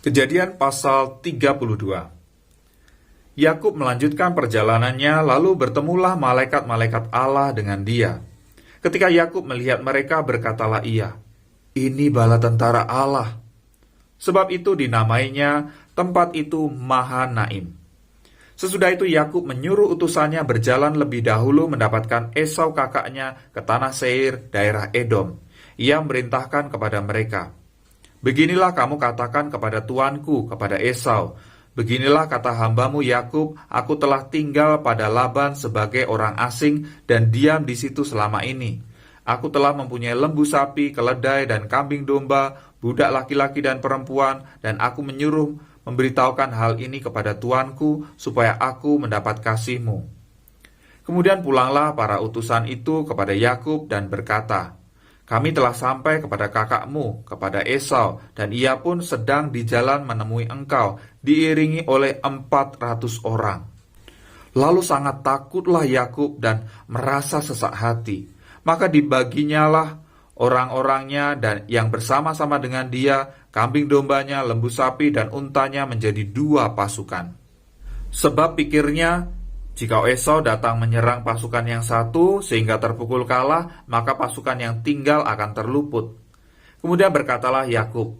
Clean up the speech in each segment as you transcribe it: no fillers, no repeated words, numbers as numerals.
Kejadian pasal 32. Yakub melanjutkan perjalanannya, lalu bertemulah malaikat-malaikat Allah dengan dia. Ketika Yakub melihat mereka, berkatalah ia, "Ini bala tentara Allah." Sebab itu dinamainya tempat itu Mahanaim. Sesudah itu Yakub menyuruh utusannya berjalan lebih dahulu mendapatkan Esau kakaknya ke tanah Seir, daerah Edom. Ia merintahkan kepada mereka, "Beginilah kamu katakan kepada tuanku, kepada Esau, beginilah kata hambamu Yakub, aku telah tinggal pada Laban sebagai orang asing dan diam di situ selama ini. Aku telah mempunyai lembu sapi, keledai dan kambing domba, budak laki-laki dan perempuan, dan aku menyuruh memberitahukan hal ini kepada tuanku supaya aku mendapat kasihmu." Kemudian pulanglah para utusan itu kepada Yakub dan berkata, "Kami telah sampai kepada kakakmu, kepada Esau, dan ia pun sedang di jalan menemui engkau, diiringi oleh 400 orang. Lalu sangat takutlah Yakub dan merasa sesak hati. Maka dibaginyalah orang-orangnya dan yang bersama-sama dengan dia, kambing dombanya, lembu sapi, dan untanya menjadi 2 pasukan. Sebab pikirnya, jika Esau datang menyerang pasukan yang satu sehingga terpukul kalah, maka pasukan yang tinggal akan terluput. Kemudian berkatalah Yakub,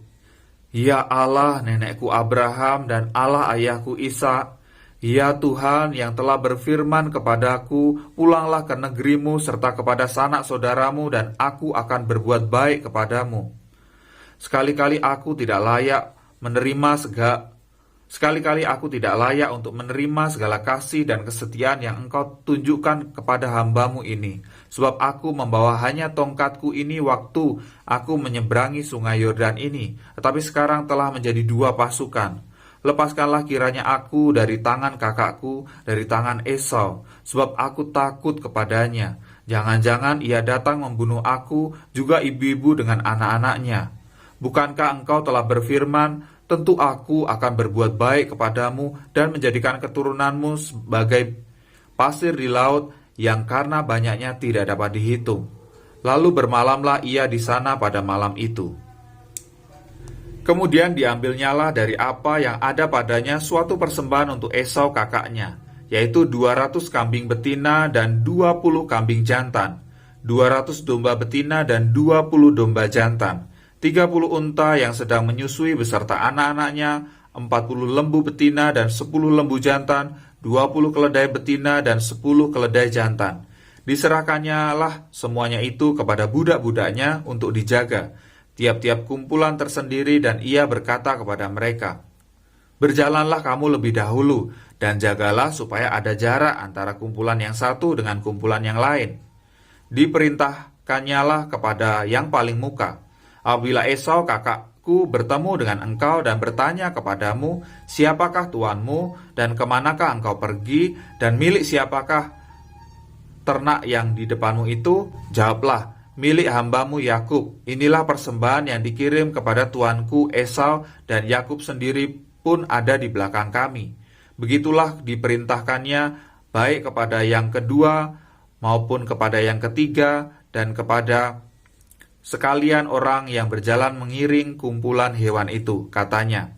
"Ya Allah nenekku Abraham dan Allah ayahku Ishak, ya Tuhan yang telah berfirman kepadaku, pulanglah ke negerimu serta kepada sanak saudaramu dan aku akan berbuat baik kepadamu. Sekali-kali aku tidak layak untuk menerima segala kasih dan kesetiaan yang engkau tunjukkan kepada hambamu ini. Sebab aku membawa hanya tongkatku ini waktu aku menyeberangi sungai Yordan ini. Tetapi sekarang telah menjadi 2 pasukan. Lepaskanlah kiranya aku dari tangan kakakku, dari tangan Esau. Sebab aku takut kepadanya. Jangan-jangan ia datang membunuh aku, juga ibu-ibu dengan anak-anaknya. Bukankah engkau telah berfirman, tentu aku akan berbuat baik kepadamu dan menjadikan keturunanmu sebagai pasir di laut yang karena banyaknya tidak dapat dihitung." Lalu bermalamlah ia di sana pada malam itu. Kemudian diambilnyalah dari apa yang ada padanya suatu persembahan untuk Esau kakaknya, yaitu 200 kambing betina dan 20 kambing jantan, 200 domba betina dan 20 domba jantan, 30 unta yang sedang menyusui beserta anak-anaknya, 40 lembu betina dan 10 lembu jantan, 20 keledai betina dan 10 keledai jantan. Diserahkannya lah semuanya itu kepada budak-budaknya untuk dijaga, tiap-tiap kumpulan tersendiri, dan ia berkata kepada mereka, "Berjalanlah kamu lebih dahulu, dan jagalah supaya ada jarak antara kumpulan yang satu dengan kumpulan yang lain." Diperintahkannya lah kepada yang paling muka, "Apabila Esau kakakku bertemu dengan engkau dan bertanya kepadamu, siapakah tuanmu dan kemanakah engkau pergi dan milik siapakah ternak yang di depanmu itu? Jawablah, milik hambamu Yakub. Inilah persembahan yang dikirim kepada tuanku Esau, dan Yakub sendiri pun ada di belakang kami." Begitulah diperintahkannya baik kepada yang kedua maupun kepada yang ketiga dan kepada sekalian orang yang berjalan mengiring kumpulan hewan itu. Katanya,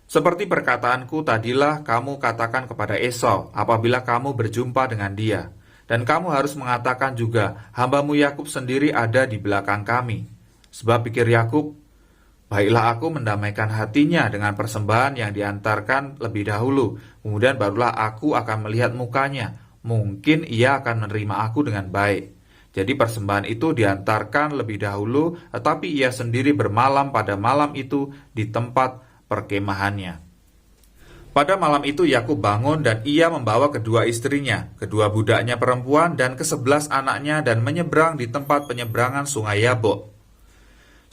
"Seperti perkataanku tadilah kamu katakan kepada Esau apabila kamu berjumpa dengan dia. Dan kamu harus mengatakan juga, hambamu Yakub sendiri ada di belakang kami." Sebab pikir Yakub, "Baiklah aku mendamaikan hatinya dengan persembahan yang diantarkan lebih dahulu. Kemudian barulah aku akan melihat mukanya. Mungkin ia akan menerima aku dengan baik." Jadi persembahan itu diantarkan lebih dahulu, tetapi ia sendiri bermalam pada malam itu di tempat perkemahannya. Pada malam itu Yakub bangun dan ia membawa kedua istrinya, kedua budaknya perempuan dan ke-11 anaknya dan menyeberang di tempat penyeberangan sungai Yabok.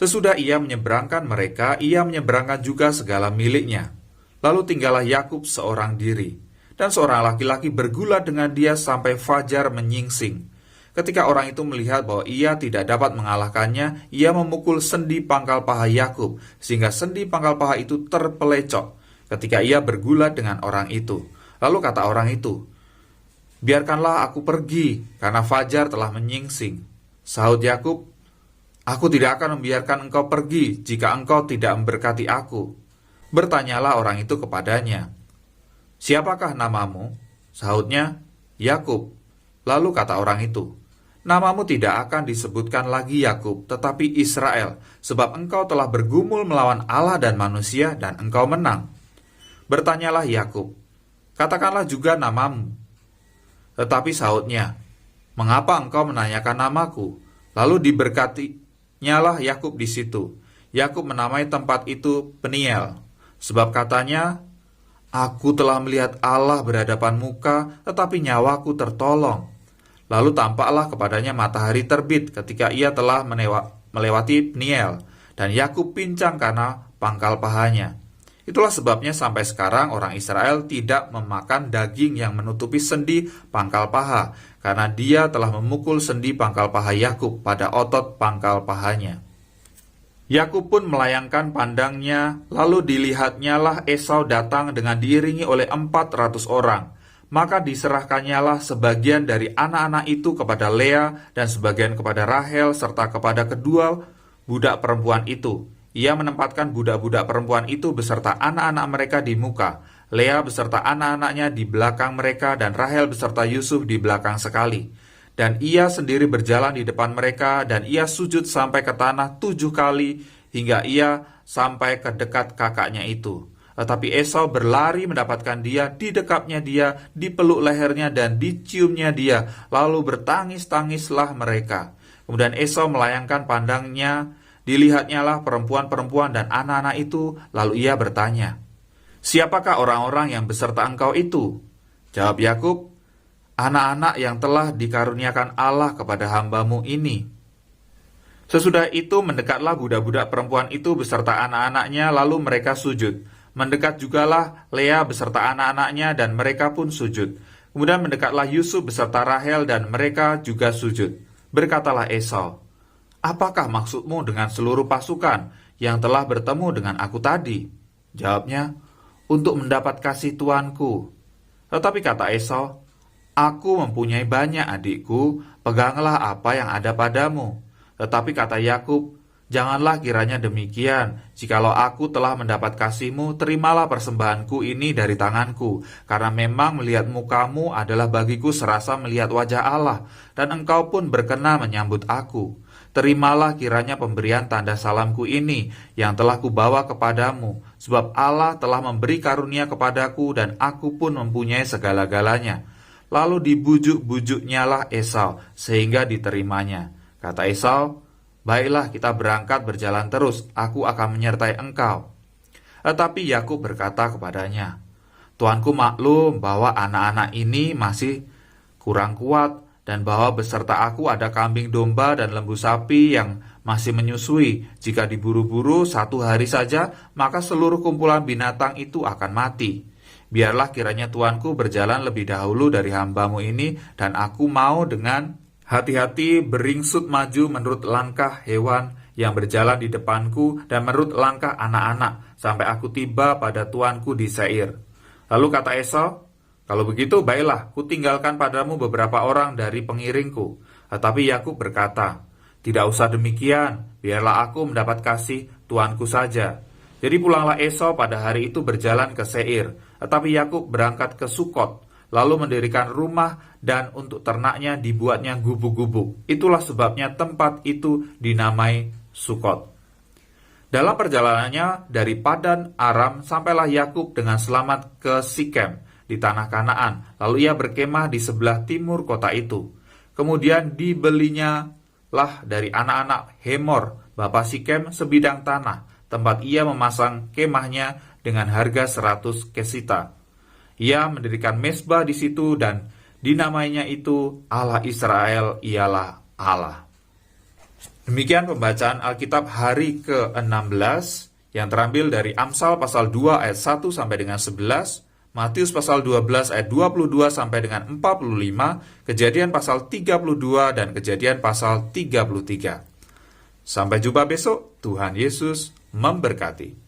Sesudah ia menyeberangkan mereka, ia menyeberangkan juga segala miliknya. Lalu tinggallah Yakub seorang diri, dan seorang laki-laki bergulat dengan dia sampai fajar menyingsing. Ketika orang itu melihat bahwa ia tidak dapat mengalahkannya, ia memukul sendi pangkal paha Yakub, sehingga sendi pangkal paha itu terpelecok ketika ia bergulat dengan orang itu. Lalu kata orang itu, "Biarkanlah aku pergi, karena fajar telah menyingsing." Sahut Yakub, "Aku tidak akan membiarkan engkau pergi jika engkau tidak memberkati aku." Bertanyalah orang itu kepadanya, "Siapakah namamu?" Sahutnya, "Yakub." Lalu kata orang itu, "Namamu tidak akan disebutkan lagi Yakub, tetapi Israel, sebab engkau telah bergumul melawan Allah dan manusia, dan engkau menang." Bertanyalah Yakub, "Katakanlah juga namamu." Tetapi sahutnya, "Mengapa engkau menanyakan namaku?" Lalu diberkatinyalah Yakub di situ. Yakub menamai tempat itu Peniel, sebab katanya, "Aku telah melihat Allah berhadapan muka, tetapi nyawaku tertolong." Lalu tampaklah kepadanya matahari terbit ketika ia telah melewati Peniel, dan Yakub pincang karena pangkal pahanya. Itulah sebabnya sampai sekarang orang Israel tidak memakan daging yang menutupi sendi pangkal paha, karena dia telah memukul sendi pangkal paha Yakub pada otot pangkal pahanya. Yakub pun melayangkan pandangnya, lalu dilihatnyalah Esau datang dengan diiringi oleh 400 orang. Maka diserahkannyalah sebagian dari anak-anak itu kepada Lea dan sebagian kepada Rahel serta kepada kedua budak perempuan itu. Ia menempatkan budak-budak perempuan itu beserta anak-anak mereka di muka, Lea beserta anak-anaknya di belakang mereka, dan Rahel beserta Yusuf di belakang sekali. Dan ia sendiri berjalan di depan mereka, dan ia sujud sampai ke tanah 7 kali, hingga ia sampai ke dekat kakaknya itu. Tetapi Esau berlari mendapatkan dia, didekapnya dia, dipeluk lehernya, dan diciumnya dia, lalu bertangis-tangislah mereka. Kemudian Esau melayangkan pandangnya, dilihatnyalah perempuan-perempuan dan anak-anak itu, lalu ia bertanya, "Siapakah orang-orang yang beserta engkau itu?" Jawab Yakub, "Anak-anak yang telah dikaruniakan Allah kepada hamba-Mu ini." Sesudah itu mendekatlah budak-budak perempuan itu beserta anak-anaknya, lalu mereka sujud. Mendekat jugalah Lea beserta anak-anaknya, dan mereka pun sujud. Kemudian mendekatlah Yusuf beserta Rahel, dan mereka juga sujud. Berkatalah Esau, "Apakah maksudmu dengan seluruh pasukan yang telah bertemu dengan aku tadi?" Jawabnya, "Untuk mendapat kasih tuanku." Tetapi kata Esau, "Aku mempunyai banyak adikku, peganglah apa yang ada padamu." Tetapi kata Yakub, "Janganlah kiranya demikian. Jikalau aku telah mendapat kasih-Mu, terimalah persembahanku ini dari tanganku. Karena memang melihat mukamu adalah bagiku serasa melihat wajah Allah, dan engkau pun berkenan menyambut aku. Terimalah kiranya pemberian tanda salamku ini yang telah kubawa kepadamu, sebab Allah telah memberi karunia kepadaku, dan aku pun mempunyai segala-galanya." Lalu dibujuk-bujuknyalah Esau, sehingga diterimanya. Kata Esau, "Baiklah, kita berangkat berjalan terus, aku akan menyertai engkau." Tetapi Yakub berkata kepadanya, "Tuanku maklum bahwa anak-anak ini masih kurang kuat, dan bahwa beserta aku ada kambing domba dan lembu sapi yang masih menyusui. Jika diburu-buru 1 hari saja, maka seluruh kumpulan binatang itu akan mati. Biarlah kiranya tuanku berjalan lebih dahulu dari hamba-Mu ini, dan aku mau dengan hati-hati beringsut maju menurut langkah hewan yang berjalan di depanku dan menurut langkah anak-anak, sampai aku tiba pada tuanku di Seir." Lalu kata Esau, "Kalau begitu, baiklah, kutinggalkan padamu beberapa orang dari pengiringku." Tetapi Yakub berkata, "Tidak usah demikian, biarlah aku mendapat kasih tuanku saja." Jadi pulanglah Esau pada hari itu berjalan ke Seir, tetapi Yakub berangkat ke Sukot, lalu mendirikan rumah, dan untuk ternaknya dibuatnya gubuk-gubuk. Itulah sebabnya tempat itu dinamai Sukot. Dalam perjalanannya dari Padan Aram, sampailah Yakub dengan selamat ke Sikem di tanah Kanaan. Lalu ia berkemah di sebelah timur kota itu. Kemudian dibelinya lah dari anak-anak Hemor, bapa Sikem, sebidang tanah, tempat ia memasang kemahnya dengan harga 100 kesita. Ia mendirikan mezbah di situ, dan dinamainya itu Allah Israel ialah Allah. Demikian pembacaan Alkitab hari ke-16 yang terambil dari Amsal pasal 2 ayat 1 sampai dengan 11, Matius pasal 12 ayat 22 sampai dengan 45, Kejadian pasal 32 dan Kejadian pasal 33. Sampai jumpa besok, Tuhan Yesus memberkati.